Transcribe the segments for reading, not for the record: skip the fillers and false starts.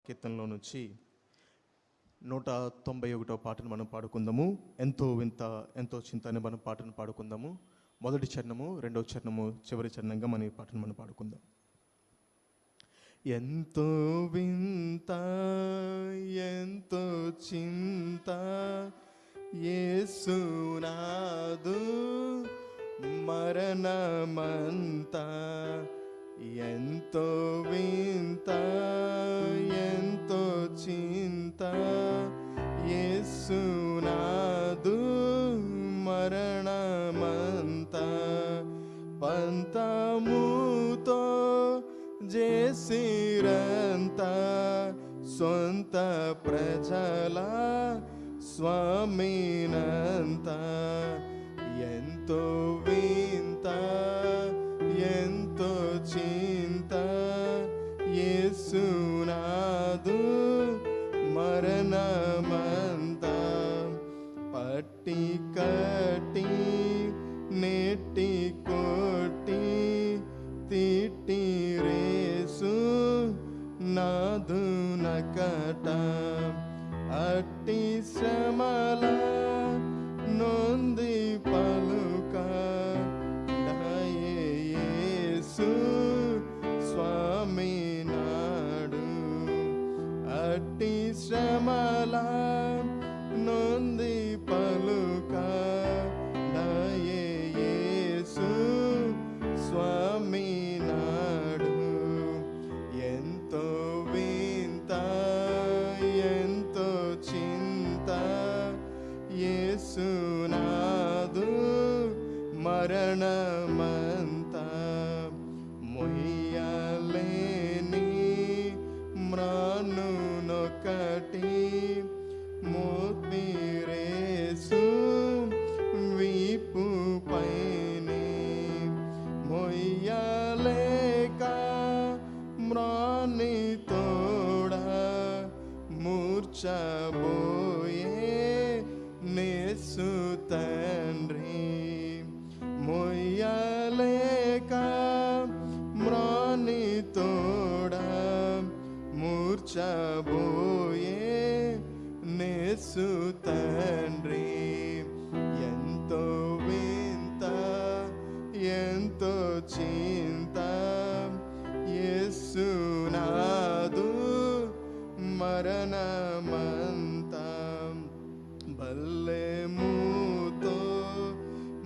కీర్తనలో నుంచి 191 పాటను మనం పాడుకుందాము. ఎంతో వింత ఎంతో చింత అనే మనం పాటను పాడుకుందాము. మొదటి చరణము, రెండవ చరణము, చివరి చరణంగా మన ఈ పాటను మనం పాడుకుందాం. ఎంతో వింత ఎంతో చింత యేసునాదు మరణమంతా, ఎంతో వింత ఎంతో చింత యేసునాదు మరణమంతా, పంతముతో చేసిరంతా సొంత ప్రజల స్వామినంతా, ఎంతో వింత ఎంతో చింత యేసునాదు మరణమంతా, పట్టి కట్టి నెట్టి కొట్టి తిట్టి రేసు నాదు నకట, అట్టి శ్రమల నొంది పలుక యేసు స్వామి నాడు, అట్టి శ్రమల నొంది పలుక యేసు స్వామి నాడు, ఎంతో వింత ఎంతో చింత యేసునాదు మరణమంతా, మొయ్యలేని మ్రానునొకటి మోపిరేసు వీపు పైనే, మొయ్యలేక మ్రాని తోడా మూర్ఛబోయే నేసు తండ్రి, మొయ్యలేక మ్రాని తోడా మూర్ఛబోయే నేసు తండ్రి, ఎంతో వింత ఎంతో చింత యేసునాదు మరణమంతా, బల్లెముతో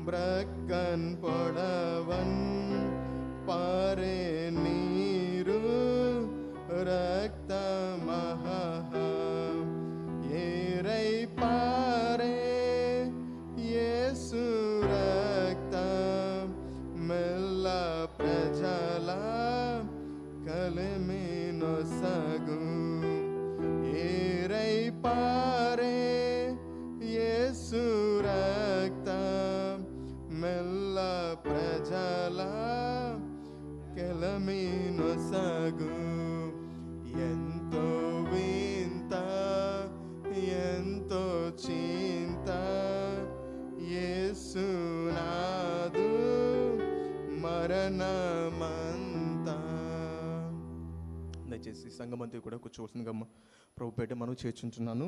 బ్రక్కన్ పొడవన్ పారే నీరు రక్తమహా ఏరై పారే యేసు రక్తం మెల్ల ప్రజల కలిమినొసగు, ఏరై పారే యేసు రక్తం మెల్ల ప్రజల కలిమినొసగు, ఎంతో వింత ఎంతో చింత యేసునాదు మరణమంతా. దయచేసి సంఘమంతా కూడా కూర్చోవలసిందిగా ప్రభు పేట మనం చేర్చుంటున్నాను.